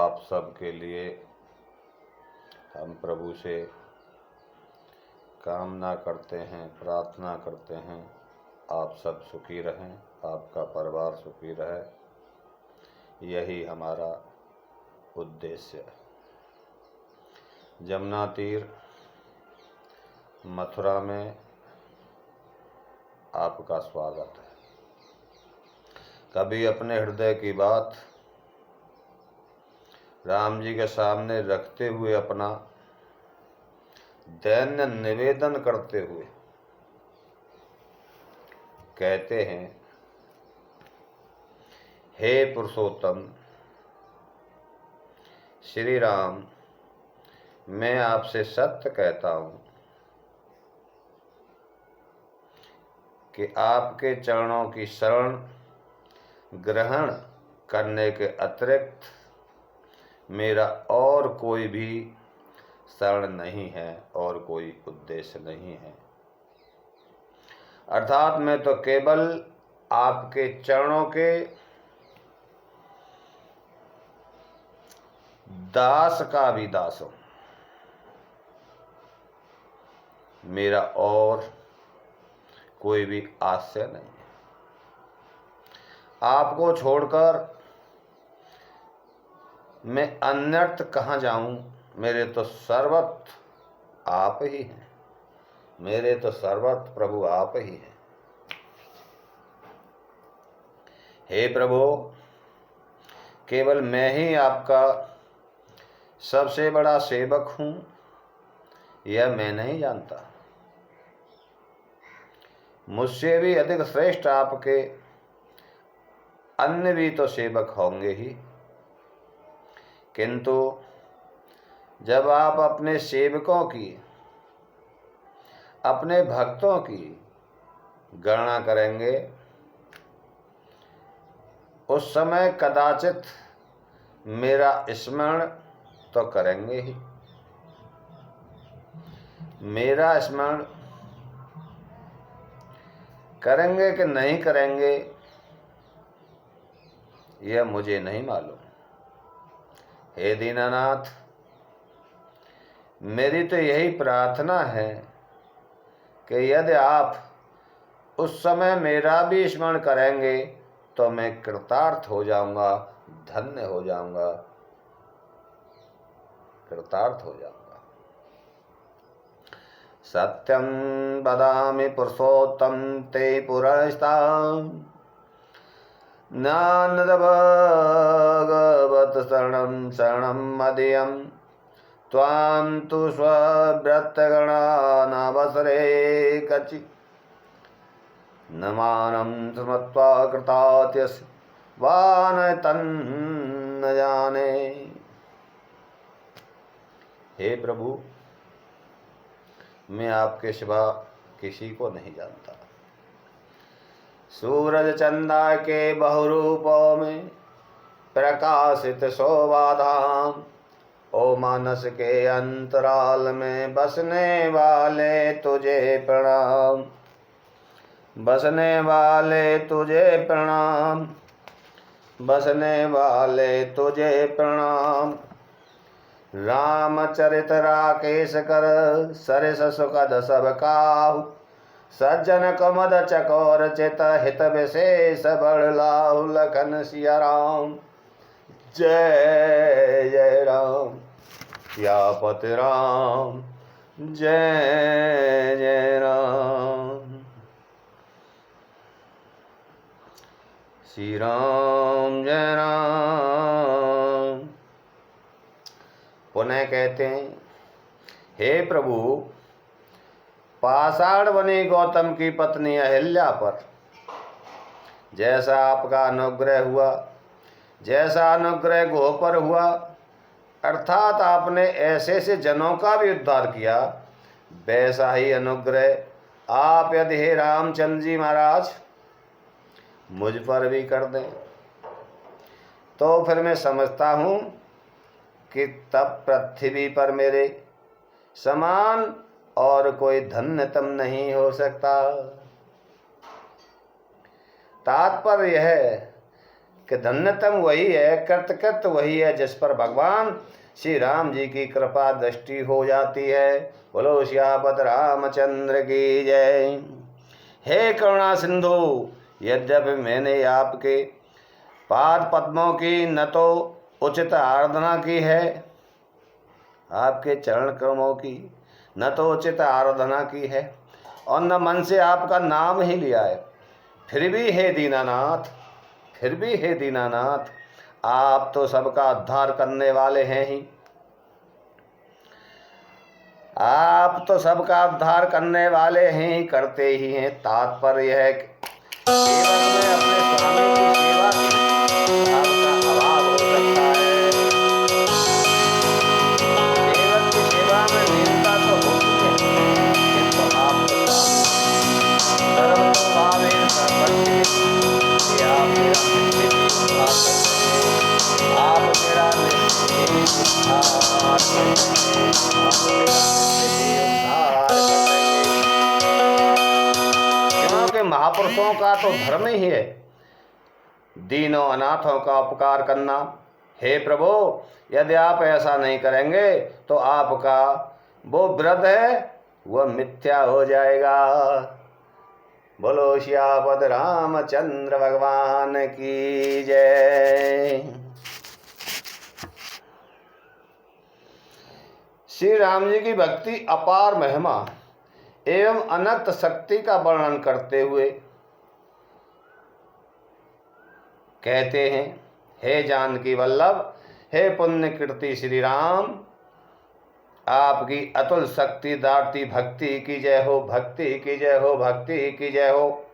आप सब के लिए हम प्रभु से कामना करते हैं, प्रार्थना करते हैं, आप सब सुखी रहें, आपका परिवार सुखी रहे, यही हमारा उद्देश्य है। जमुना तीर मथुरा में आपका स्वागत है। कभी अपने हृदय की बात राम जी के सामने रखते हुए, अपना दैन्य निवेदन करते हुए कहते हैं, हे पुरुषोत्तम श्री राम, मैं आपसे सत्य कहता हूं कि आपके चरणों की शरण ग्रहण करने के अतिरिक्त मेरा और कोई भी शरण नहीं है और कोई उद्देश्य नहीं है। अर्थात मैं तो केवल आपके चरणों के दास का भी दास हूं, मेरा और कोई भी आशय नहीं है। आपको छोड़कर मैं अन्यत्र कहाँ जाऊं? मेरे तो सर्वत्र आप ही हैं, मेरे तो सर्वत्र प्रभु आप ही हैं। हे प्रभु, केवल मैं ही आपका सबसे बड़ा सेवक हूं, यह मैं नहीं जानता। मुझसे भी अधिक श्रेष्ठ आपके अन्य भी तो सेवक होंगे ही, किंतु जब आप अपने सेवकों की, अपने भक्तों की गणना करेंगे, उस समय कदाचित मेरा स्मरण तो करेंगे ही। मेरा स्मरण करेंगे कि नहीं करेंगे यह मुझे नहीं मालूम। हे दीनानाथ, मेरी तो यही प्रार्थना है कि यदि आप उस समय मेरा भी स्मरण करेंगे तो मैं कृतार्थ हो जाऊंगा, धन्य हो जाऊंगा, कृतार्थ हो जाऊंगा। सत्यं वदामि पुरुषोत्तम ते पुरस्तात् नान्यद्भगवत् शरणं शरणं मदीयं त्वां तु स्वव्रतगणानावसरे कचि न मानं स्मृत्वा कृतात्यस्य वा न तन्न जाने। हे प्रभु, मैं आपके सिवा किसी को नहीं जानता। सूरज चंदा के बहुरूपों में प्रकाशित शोभाधाम, ओ मानस के अंतराल में बसने वाले तुझे प्रणाम, बसने वाले तुझे प्रणाम, बसने वाले तुझे प्रणाम। रामचरित राकेश कर सरिस सुखद सब काहू, सज्जन कमद चकोर चित हित विशेष बड़ लाहु। लखन सिया राम, जय जय राम, सियापति राम, जय जय राम। श्री राम जय राम। पुनः कहते हैं, हे प्रभु, पाषाण बनी गौतम की पत्नी अहिल्या पर जैसा आपका अनुग्रह हुआ, जैसा अनुग्रह गोह पर हुआ, अर्थात आपने ऐसे से जनों का भी उद्धार किया, वैसा ही अनुग्रह आप यदि हे रामचंद्र जी महाराज मुझ पर भी कर दें तो फिर मैं समझता हूँ कि तब पृथ्वी पर मेरे समान और कोई धन्यतम नहीं हो सकता। तात्पर्य यह है कि धन्यतम वही है, कृतकृत वही है जिस पर भगवान श्री राम जी की कृपा दृष्टि हो जाती है। बोलो सियापत रामचंद्र की जय। हे करुणा सिंधु, यद्यपि मैंने आपके पाद पद्मों की न तो उचित आराधना की है, आपके चरण कमलों की न तो उचित आराधना की है, और न मन से आपका नाम ही लिया है, फिर भी हे दीनानाथ, फिर भी हे दीनानाथ, आप तो सबका उद्धार करने वाले हैं ही, आप तो सबका उद्धार करने वाले हैं ही, करते ही हैं। तात्पर्य है कि केवल में अपने स्वामी की सेवा से आपका अभाव हो सकता है। सेवक की सेवा में लीनता तो होती है, किंतु आप तो सर्वतोभावेन सर्वज्ञ, कि आप मेरा निश्चित उद्धार करते हैं, आप मेरा निश्चित उद्धार करेंगे। क्योंकि महापुरुषों का तो धर्म ही है दीनों अनाथों का उपकार करना। हे प्रभु, यदि आप ऐसा नहीं करेंगे तो आपका वो व्रत है वह मिथ्या हो जाएगा। बोलो सियापत रामचंद्र भगवान की जय। श्री राम जी की भक्ति अपार महिमा एवं अनंत शक्ति का वर्णन करते हुए कहते हैं, हे जानकी वल्लभ, हे पुण्य कीर्ति श्री राम, आपकी अतुल शक्ति दारती भक्ति की जय हो, भक्ति की जय हो, भक्ति की जय हो।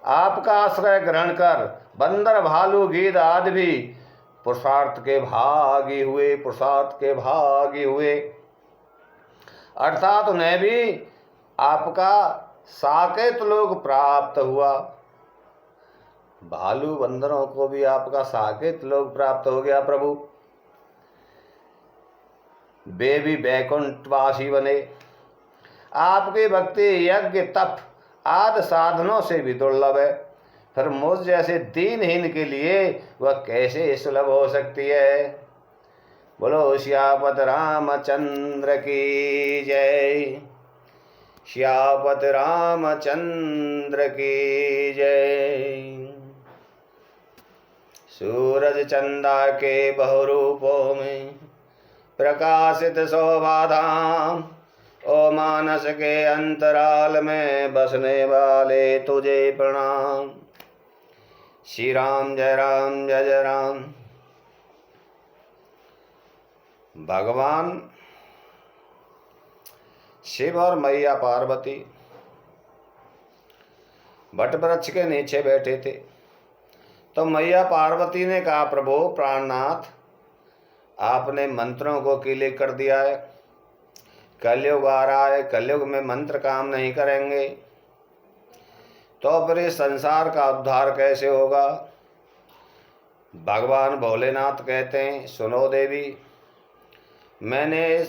आपका आश्रय ग्रहण कर बंदर भालू गीद आदि भी पुरुषार्थ के भागी हुए, पुरुषार्थ के भागी हुए, अर्थात उन्हें भी आपका साकेत लोक प्राप्त हुआ। भालू बंदरों को भी आपका साकेत लोक प्राप्त हो गया प्रभु, वे भी वैकुंठवासी बने। आपकी भक्ति यज्ञ तप आदि साधनों से भी दुर्लभ है, फिर मुझ जैसे दीनहीन के लिए वह कैसे सुलभ हो सकती है। बोलो सियापत रामचंद्र की जय, सियापत रामचंद्र की जय। सूरज चंदा के बहुरूपों में प्रकाशित शोभा धाम, ओ मानस के अंतराल में बसने वाले तुझे प्रणाम। श्री राम जय राम जय जय राम। भगवान शिव और मैया पार्वती वट वृक्ष के नीचे बैठे थे, तो मैया पार्वती ने कहा, प्रभु प्राणनाथ, आपने मंत्रों को कीले कर दिया है, कलयुग आ रहा है, कलयुग में मंत्र काम नहीं करेंगे, तो फिर इस संसार का उद्धार कैसे होगा। भगवान भोलेनाथ कहते हैं, सुनो देवी, मैंने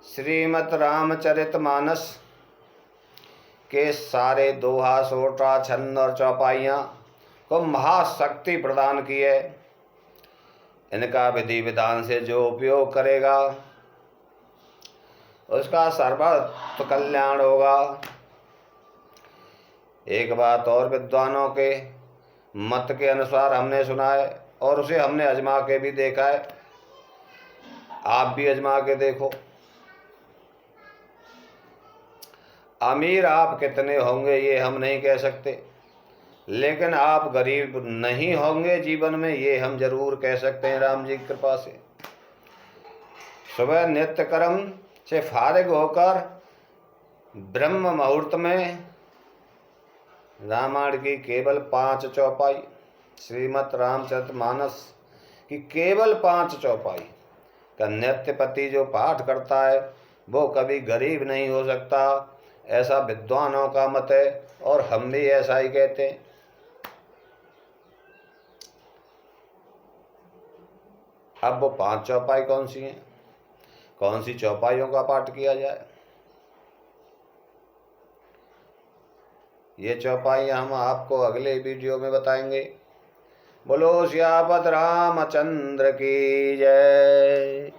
श्रीमद् रामचरितमानस के सारे दोहा, सोटा, छंद और चौपाइयाँ को महाशक्ति प्रदान की है। इनका विधि विधान से जो उपयोग करेगा उसका सर्वत्र कल्याण होगा। एक बात और विद्वानों के मत के अनुसार हमने सुना है और उसे हमने आजमा के भी देखा है, आप भी आजमा के देखो। अमीर आप कितने होंगे ये हम नहीं कह सकते, लेकिन आप गरीब नहीं होंगे जीवन में ये हम जरूर कह सकते हैं राम जी की कृपा से। सुबह नित्य कर्म से फारिग होकर ब्रह्म मुहूर्त में रामायण की केवल 5 चौपाई, श्रीमद् रामचरितमानस की केवल 5 चौपाई का नित्यपति जो पाठ करता है वो कभी गरीब नहीं हो सकता, ऐसा विद्वानों का मत है और हम भी ऐसा ही कहते हैं। अब वो 5 चौपाई कौन सी हैं, कौन सी चौपाइयों का पाठ किया जाए, ये चौपाई हम आपको अगले वीडियो में बताएंगे। बोलो सियापत रामचंद्र की जय।